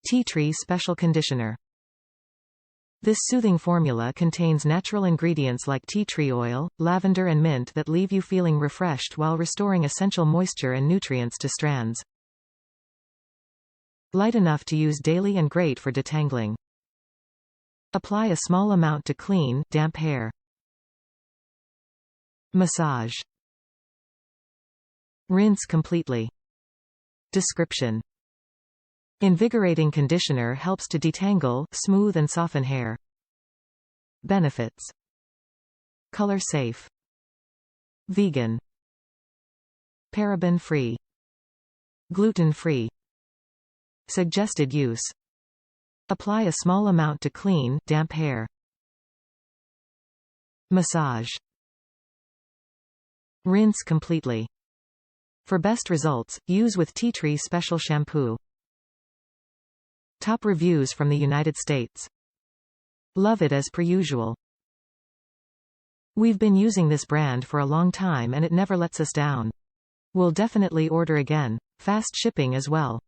Tea Tree Special Conditioner. This soothing formula contains natural ingredients like tea tree oil, lavender and mint that leave you feeling refreshed while restoring essential moisture and nutrients to strands. Light enough to use daily and great for detangling. Apply a small amount to clean, damp hair. Massage. Rinse completely. Description: Invigorating conditioner helps to detangle, smooth and soften hair. Benefits: color safe, vegan, paraben free, gluten free. Suggested use: apply a small amount to clean, damp hair. Massage. Rinse completely. For best results, use with Tea Tree Special Shampoo. Top reviews from the United States. Love it as per usual. We've been using this brand for a long time and it never lets us down. We'll definitely order again. Fast shipping as well.